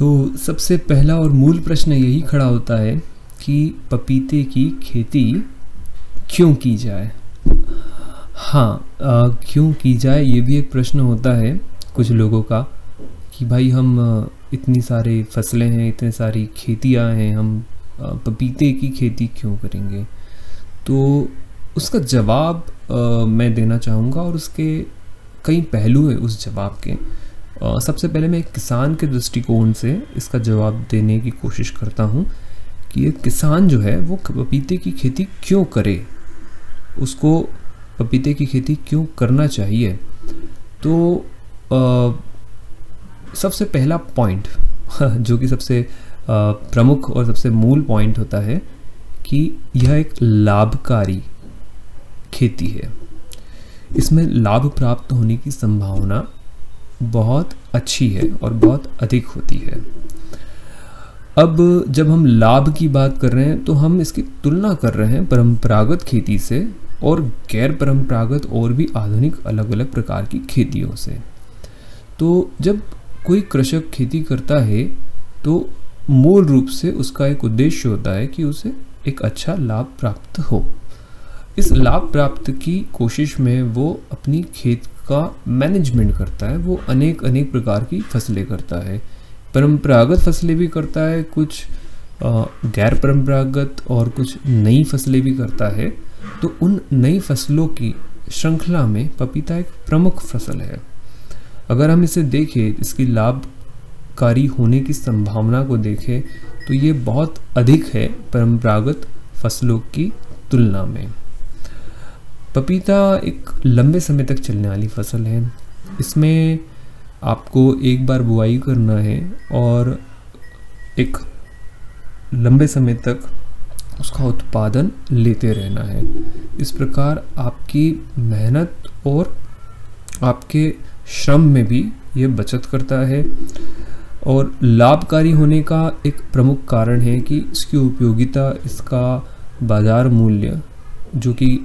तो सबसे पहला और मूल प्रश्न यही खड़ा होता है कि पपीते की खेती क्यों की जाए। हाँ, क्यों की जाए ये भी एक प्रश्न होता है कुछ लोगों का कि भाई हम इतनी सारी फसलें हैं, इतने सारी खेतियाँ हैं, हम पपीते की खेती क्यों करेंगे। तो उसका जवाब मैं देना चाहूँगा और उसके कई पहलू हैं उस जवाब के। सबसे पहले मैं एक किसान के दृष्टिकोण से इसका जवाब देने की कोशिश करता हूँ कि एक किसान जो है वो पपीते की खेती क्यों करे, उसको पपीते की खेती क्यों करना चाहिए। तो सबसे पहला पॉइंट जो कि सबसे प्रमुख और सबसे मूल पॉइंट होता है कि यह एक लाभकारी खेती है। इसमें लाभ प्राप्त होने की संभावना बहुत अच्छी है और बहुत अधिक होती है। अब जब हम लाभ की बात कर रहे हैं तो हम इसकी तुलना कर रहे हैं परंपरागत खेती से और गैर परंपरागत और भी आधुनिक अलग अलग प्रकार की खेतियों से। तो जब कोई कृषक खेती करता है तो मूल रूप से उसका एक उद्देश्य होता है कि उसे एक अच्छा लाभ प्राप्त हो। इस लाभ प्राप्त की कोशिश में वो अपनी खेत का मैनेजमेंट करता है, वो अनेक प्रकार की फसलें करता है, परंपरागत फसलें भी करता है, कुछ गैर परंपरागत और कुछ नई फसलें भी करता है। तो उन नई फसलों की श्रृंखला में पपीता एक प्रमुख फसल है। अगर हम इसे देखें, इसकी लाभकारी होने की संभावना को देखें तो ये बहुत अधिक है परंपरागत फसलों की तुलना में। पपीता एक लंबे समय तक चलने वाली फसल है। इसमें आपको एक बार बुआई करना है और एक लंबे समय तक उसका उत्पादन लेते रहना है। इस प्रकार आपकी मेहनत और आपके श्रम में भी ये बचत करता है। और लाभकारी होने का एक प्रमुख कारण है कि इसकी उपयोगिता, इसका बाज़ार मूल्य जो कि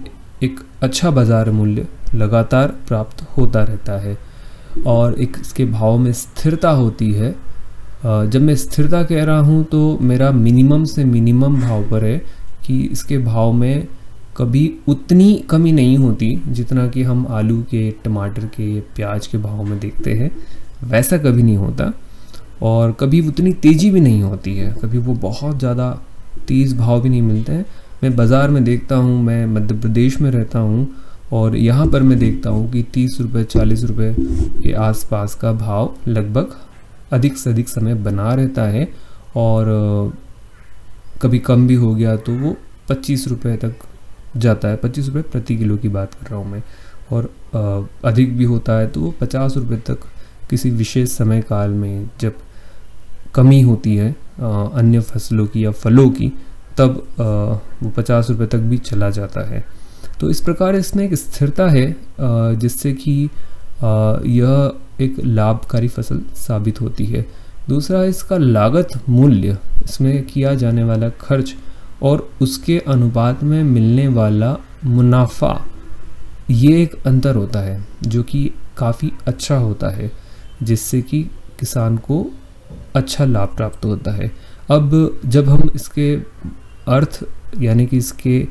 एक अच्छा बाज़ार मूल्य लगातार प्राप्त होता रहता है और एक इसके भाव में स्थिरता होती है। जब मैं स्थिरता कह रहा हूँ तो मेरा मिनिमम से मिनिमम भाव पर है कि इसके भाव में कभी उतनी कमी नहीं होती जितना कि हम आलू के, टमाटर के, प्याज के भाव में देखते हैं, वैसा कभी नहीं होता। और कभी उतनी तेज़ी भी नहीं होती है, कभी वो बहुत ज़्यादा तेज़ भाव भी नहीं मिलते हैं। मैं बाज़ार में देखता हूँ, मैं मध्य प्रदेश में रहता हूँ और यहाँ पर मैं देखता हूँ कि 30 रुपये 40 रुपये के आसपास का भाव लगभग अधिक से अधिक समय बना रहता है। और कभी कम भी हो गया तो वो 25 रुपये तक जाता है। 25 रुपये प्रति किलो की बात कर रहा हूँ मैं। और अधिक भी होता है तो वो 50 रुपये तक किसी विशेष समय काल में जब कमी होती है अन्य फसलों की या फलों की, तब वो 50 रुपये तक भी चला जाता है। तो इस प्रकार इसमें एक स्थिरता है जिससे कि यह एक लाभकारी फसल साबित होती है। दूसरा, इसका लागत मूल्य, इसमें किया जाने वाला खर्च और उसके अनुपात में मिलने वाला मुनाफा, ये एक अंतर होता है जो कि काफ़ी अच्छा होता है, जिससे कि किसान को अच्छा लाभ प्राप्त होता है। अब जब हम इसके अर्थ यानी कि इसके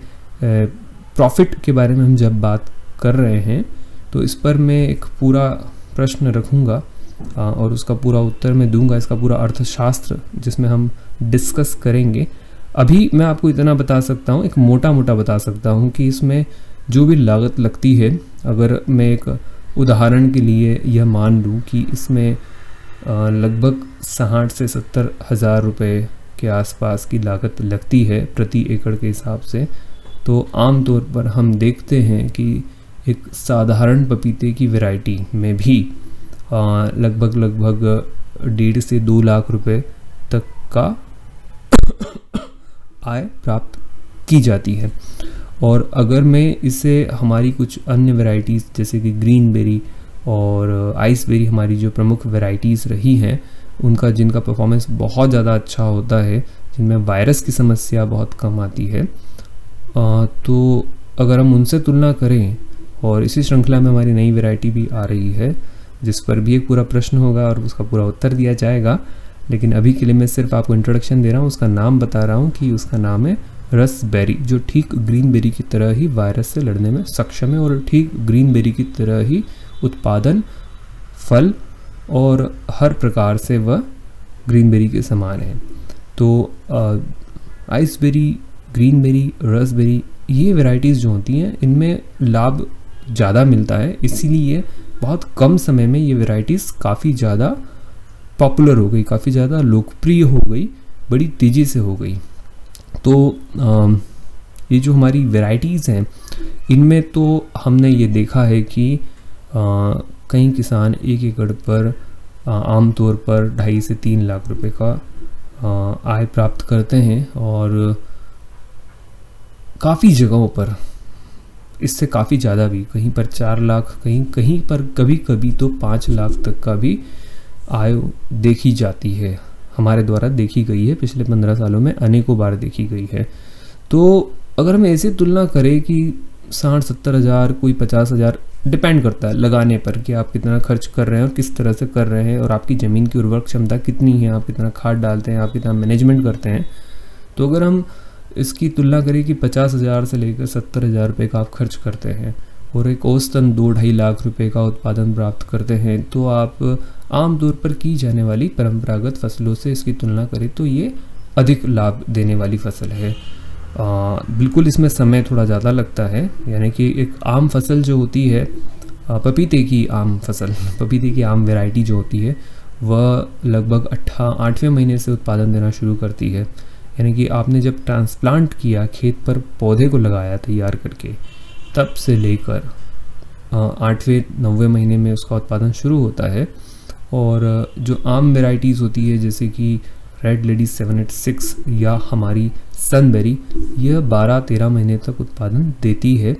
प्रॉफिट के बारे में हम जब बात कर रहे हैं तो इस पर मैं एक पूरा प्रश्न रखूँगा और उसका पूरा उत्तर मैं दूंगा, इसका पूरा अर्थशास्त्र जिसमें हम डिस्कस करेंगे। अभी मैं आपको इतना बता सकता हूँ, एक मोटा बता सकता हूँ कि इसमें जो भी लागत लगती है, अगर मैं एक उदाहरण के लिए यह मान लूँ कि इसमें लगभग 60 से 70 हज़ार रुपये के आसपास की लागत लगती है प्रति एकड़ के हिसाब से, तो आमतौर पर हम देखते हैं कि एक साधारण पपीते की वैरायटी में भी लगभग 1.5 से 2 लाख रुपए तक का आय प्राप्त की जाती है। और अगर मैं इसे हमारी कुछ अन्य वैरायटीज़ जैसे कि ग्रीन बेरी और आइस बेरी, हमारी जो प्रमुख वैरायटीज़ रही हैं, उनका जिनका परफॉर्मेंस बहुत ज़्यादा अच्छा होता है, जिनमें वायरस की समस्या बहुत कम आती है, तो अगर हम उनसे तुलना करें, और इसी श्रृंखला में हमारी नई वैरायटी भी आ रही है जिस पर भी एक पूरा प्रश्न होगा और उसका पूरा उत्तर दिया जाएगा, लेकिन अभी के लिए मैं सिर्फ आपको इंट्रोडक्शन दे रहा हूँ, उसका नाम बता रहा हूँ कि उसका नाम है रसबेरी, जो ठीक ग्रीन बेरी की तरह ही वायरस से लड़ने में सक्षम है और ठीक ग्रीन बेरी की तरह ही उत्पादन, फल और हर प्रकार से वह ग्रीन बेरी के समान है। तो आइसबेरी, ग्रीन बेरी, रसबेरी, ये वैरायटीज़ जो होती हैं इनमें लाभ ज़्यादा मिलता है, इसीलिए बहुत कम समय में ये वैरायटीज़ काफ़ी ज़्यादा पॉपुलर हो गई, काफ़ी ज़्यादा लोकप्रिय हो गई, बड़ी तेज़ी से हो गई। तो ये जो हमारी वैरायटीज़ हैं इनमें तो हमने ये देखा है कि कई किसान 1 एकड़ पर आमतौर पर 2.5 से 3 लाख रुपए का आय प्राप्त करते हैं और काफ़ी जगहों पर इससे काफ़ी ज़्यादा भी, कहीं पर 4 लाख, कहीं पर कभी कभी तो 5 लाख तक का भी आय देखी जाती है, हमारे द्वारा देखी गई है, पिछले 15 सालों में अनेकों बार देखी गई है। तो अगर हम ऐसे तुलना करें कि 60-70 हज़ार, कोई 50 हज़ार, डिपेंड करता है लगाने पर कि आप कितना खर्च कर रहे हैं और किस तरह से कर रहे हैं और आपकी ज़मीन की उर्वरक क्षमता कितनी है, आप कितना खाद डालते हैं, आप कितना मैनेजमेंट करते हैं। तो अगर हम इसकी तुलना करें कि 50 हज़ार से लेकर 70 हज़ार रुपये का आप खर्च करते हैं और एक औसतन 2-2.5 लाख रुपए का उत्पादन प्राप्त करते हैं, तो आप आमतौर पर की जाने वाली परंपरागत फसलों से इसकी तुलना करें तो ये अधिक लाभ देने वाली फसल है। बिल्कुल इसमें समय थोड़ा ज़्यादा लगता है, यानी कि एक आम फसल जो होती है, पपीते की आम फसल, पपीते की आम वैरायटी जो होती है वह लगभग 8वें महीने से उत्पादन देना शुरू करती है। यानी कि आपने जब ट्रांसप्लांट किया, खेत पर पौधे को लगाया तैयार करके, तब से लेकर 8वें-9वें महीने में उसका उत्पादन शुरू होता है। और जो आम वैरायटीज़ होती है जैसे कि रेड लेडी 786 या हमारी सनबेरी, यह 12-13 महीने तक उत्पादन देती है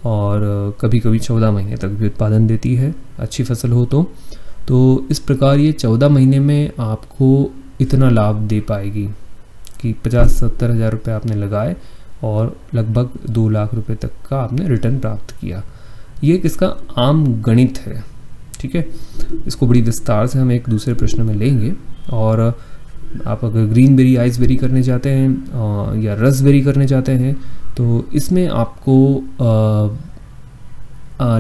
और कभी कभी 14 महीने तक भी उत्पादन देती है, अच्छी फसल हो तो इस प्रकार ये 14 महीने में आपको इतना लाभ दे पाएगी कि 50-70 हज़ार रुपये आपने लगाए और लगभग 2 लाख रुपए तक का आपने रिटर्न प्राप्त किया। ये किसका आम गणित है, ठीक है। इसको बड़ी विस्तार से हम एक दूसरे प्रश्न में लेंगे। और आप अगर ग्रीन बेरी, आइस बेरी करने चाहते हैं या रसबेरी करने चाहते हैं तो इसमें आपको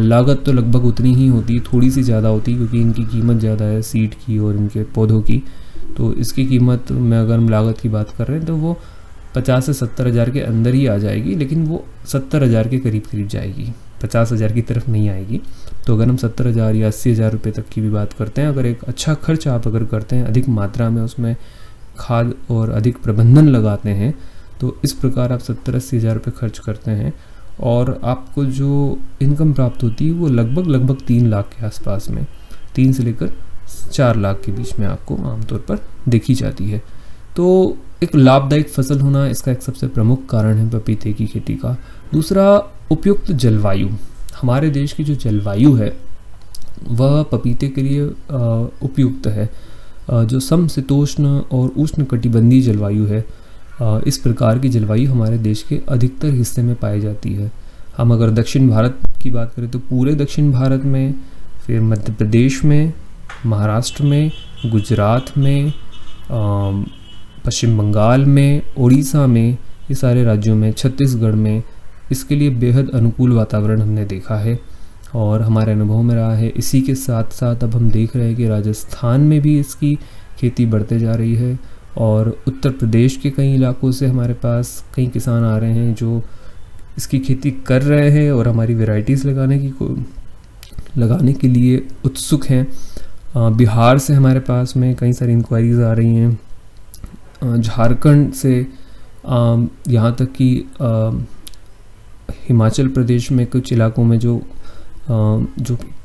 लागत तो लगभग उतनी ही होती है, थोड़ी सी ज़्यादा होती है क्योंकि इनकी कीमत ज़्यादा है सीड की और इनके पौधों की। तो इसकी कीमत में अगर हम लागत की बात कर रहे हैं तो वो 50 से 70 हज़ार के अंदर ही आ जाएगी, लेकिन वो 70 हज़ार के करीब जाएगी, 50 हज़ार की तरफ नहीं आएगी। तो अगर हम 70 हज़ार या 80 हज़ार रुपये तक की भी बात करते हैं, अगर एक अच्छा खर्च आप अगर करते हैं, अधिक मात्रा में उसमें खाद और अधिक प्रबंधन लगाते हैं, तो इस प्रकार आप 70-80 हज़ार रुपये खर्च करते हैं और आपको जो इनकम प्राप्त होती है वो लगभग 3 लाख के आसपास में, 3 से लेकर 4 लाख के बीच में आपको आमतौर पर देखी जाती है। तो एक लाभदायक फसल होना इसका एक सबसे प्रमुख कारण है पपीते की खेती का। दूसरा, उपयुक्त जलवायु। हमारे देश की जो जलवायु है वह पपीते के लिए उपयुक्त है। जो समशीतोष्ण और उष्णकटिबंधीय जलवायु है, इस प्रकार की जलवायु हमारे देश के अधिकतर हिस्से में पाई जाती है। हम अगर दक्षिण भारत की बात करें तो पूरे दक्षिण भारत में, फिर मध्य प्रदेश में, महाराष्ट्र में, गुजरात में, पश्चिम बंगाल में, उड़ीसा में, ये सारे राज्यों में, छत्तीसगढ़ में इसके लिए बेहद अनुकूल वातावरण हमने देखा है और हमारे अनुभव में रहा है। इसी के साथ साथ अब हम देख रहे हैं कि राजस्थान में भी इसकी खेती बढ़ते जा रही है और उत्तर प्रदेश के कई इलाकों से हमारे पास कई किसान आ रहे हैं जो इसकी खेती कर रहे हैं और हमारी वैरायटीज़ लगाने के लिए उत्सुक हैं। बिहार से हमारे पास में कई सारी इंक्वायरीज आ रही हैं, झारखंड से यहाँ तक कि हिमाचल प्रदेश में कुछ इलाकों में जो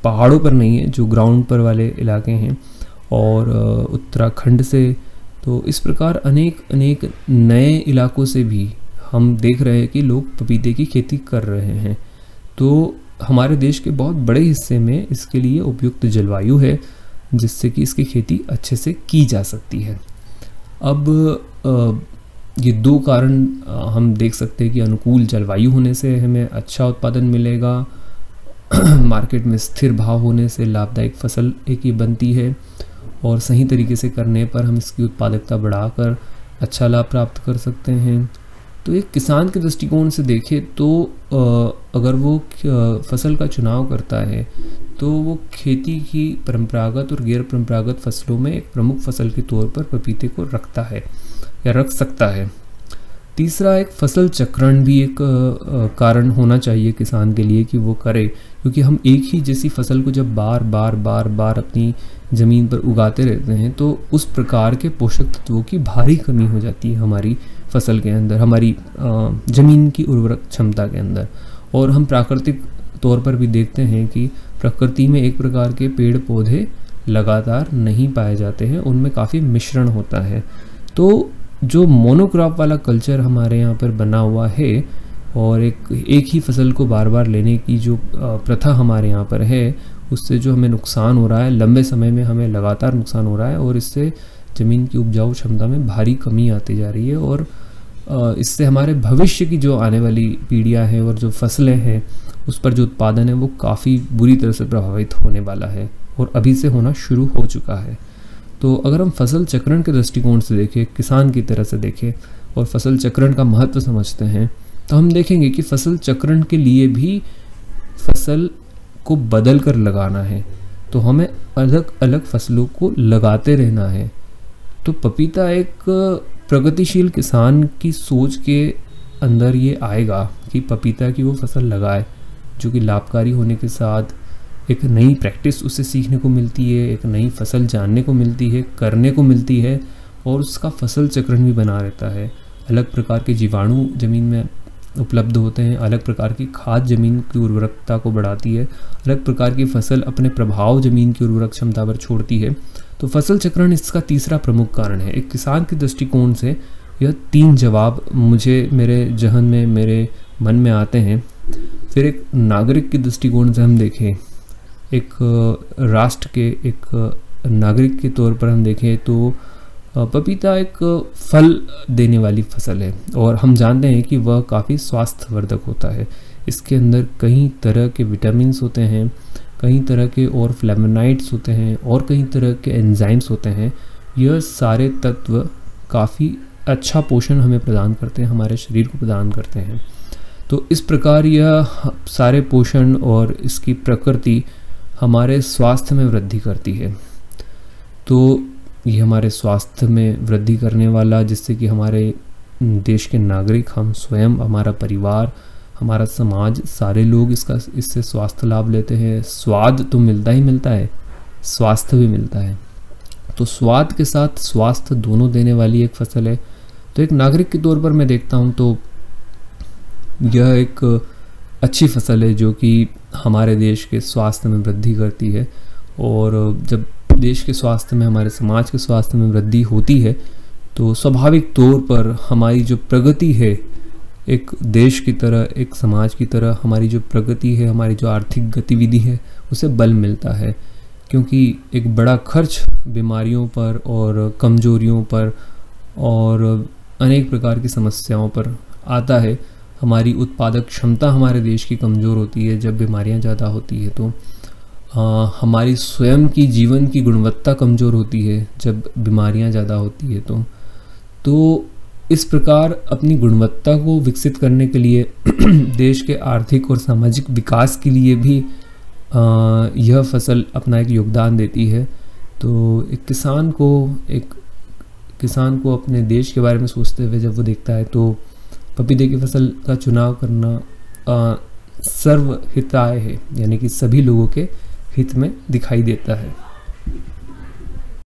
पहाड़ों पर नहीं है, जो ग्राउंड पर वाले इलाके हैं, और उत्तराखंड से। तो इस प्रकार अनेक नए इलाकों से भी हम देख रहे हैं कि लोग पपीते की खेती कर रहे हैं। तो हमारे देश के बहुत बड़े हिस्से में इसके लिए उपयुक्त जलवायु है जिससे कि इसकी खेती अच्छे से की जा सकती है। अब ये 2 कारण हम देख सकते हैं कि अनुकूल जलवायु होने से हमें अच्छा उत्पादन मिलेगा, मार्केट में स्थिर भाव होने से लाभदायक फसल एक ही बनती है, और सही तरीके से करने पर हम इसकी उत्पादकता बढ़ाकर अच्छा लाभ प्राप्त कर सकते हैं। तो एक किसान के दृष्टिकोण से देखें तो अगर वो फसल का चुनाव करता है तो वो खेती की परंपरागत और गैर परंपरागत फसलों में एक प्रमुख फसल के तौर पर पपीते को रखता है या रख सकता है। तीसरा, एक फसल चक्रण भी एक कारण होना चाहिए किसान के लिए कि वो करे, क्योंकि हम एक ही जैसी फसल को जब बार बार अपनी ज़मीन पर उगाते रहते हैं तो उस प्रकार के पोषक तत्वों की भारी कमी हो जाती है हमारी फसल के अंदर, हमारी ज़मीन की उर्वरक क्षमता के अंदर। और हम प्राकृतिक तौर पर भी देखते हैं कि प्रकृति में एक प्रकार के पेड़ पौधे लगातार नहीं पाए जाते हैं, उनमें काफ़ी मिश्रण होता है। तो जो मोनोक्रॉप वाला कल्चर हमारे यहाँ पर बना हुआ है और एक ही फसल को बार बार लेने की जो प्रथा हमारे यहाँ पर है, उससे जो हमें नुकसान हो रहा है, लंबे समय में हमें लगातार नुकसान हो रहा है और इससे ज़मीन की उपजाऊ क्षमता में भारी कमी आती जा रही है और इससे हमारे भविष्य की जो आने वाली पीढ़ियाँ हैं और जो फसलें हैं उस पर जो उत्पादन है वो काफ़ी बुरी तरह से प्रभावित होने वाला है और अभी से होना शुरू हो चुका है। तो अगर हम फसल चक्रण के दृष्टिकोण से देखें, किसान की तरह से देखें और फसल चक्रण का महत्व समझते हैं, तो हम देखेंगे कि फसल चक्रण के लिए भी फसल को बदल कर लगाना है, तो हमें अलग अलग फसलों को लगाते रहना है। तो पपीता एक प्रगतिशील किसान की सोच के अंदर ये आएगा कि पपीता की वो फसल लगाए जो कि लाभकारी होने के साथ एक नई प्रैक्टिस उसे सीखने को मिलती है, एक नई फसल जानने को मिलती है, करने को मिलती है और उसका फसल चक्रण भी बना रहता है। अलग प्रकार के जीवाणु ज़मीन में उपलब्ध होते हैं, अलग प्रकार की खाद ज़मीन की उर्वरकता को बढ़ाती है, अलग प्रकार की फसल अपने प्रभाव ज़मीन की उर्वरक क्षमता पर छोड़ती है। तो फसल चक्रण इसका तीसरा प्रमुख कारण है। एक किसान के दृष्टिकोण से यह 3 जवाब मुझे मेरे जहन में, मेरे मन में आते हैं। फिर एक नागरिक के दृष्टिकोण से हम देखें, एक राष्ट्र के एक नागरिक के तौर पर हम देखें तो पपीता एक फल देने वाली फसल है और हम जानते हैं कि वह काफ़ी स्वास्थ्यवर्धक होता है। इसके अंदर कई तरह के विटामिन्स होते हैं, कई तरह के और फ्लेवोनॉइड्स होते हैं और कई तरह के एंजाइम्स होते हैं। यह सारे तत्व काफ़ी अच्छा पोषण हमें प्रदान करते हैं, हमारे शरीर को प्रदान करते हैं। तो इस प्रकार यह सारे पोषण और इसकी प्रकृति हमारे स्वास्थ्य में वृद्धि करती है। तो ये हमारे स्वास्थ्य में वृद्धि करने वाला, जिससे कि हमारे देश के नागरिक, हम स्वयं, हमारा परिवार, हमारा समाज, सारे लोग इससे स्वास्थ्य लाभ लेते हैं। स्वाद तो मिलता ही मिलता है, स्वास्थ्य भी मिलता है। तो स्वाद के साथ स्वास्थ्य दोनों देने वाली एक फसल है। तो एक नागरिक के तौर पर मैं देखता हूँ तो यह एक अच्छी फसल है जो कि हमारे देश के स्वास्थ्य में वृद्धि करती है। और जब देश के स्वास्थ्य में, हमारे समाज के स्वास्थ्य में वृद्धि होती है तो स्वाभाविक तौर पर हमारी जो प्रगति है, एक देश की तरह, एक समाज की तरह हमारी जो प्रगति है, हमारी जो आर्थिक गतिविधि है, उसे बल मिलता है। क्योंकि एक बड़ा खर्च बीमारियों पर और कमजोरियों पर और अनेक प्रकार की समस्याओं पर आता है। हमारी उत्पादक क्षमता हमारे देश की कमज़ोर होती है जब बीमारियां ज़्यादा होती है। तो हमारी स्वयं की जीवन की गुणवत्ता कमज़ोर होती है जब बीमारियां ज़्यादा होती है। तो इस प्रकार अपनी गुणवत्ता को विकसित करने के लिए देश के आर्थिक और सामाजिक विकास के लिए भी यह फसल अपना एक योगदान देती है। तो एक किसान को अपने देश के बारे में सोचते हुए जब वो देखता है तो पपीते की फसल का चुनाव करना सर्वहिताय है, यानी कि सभी लोगों के हित में दिखाई देता है।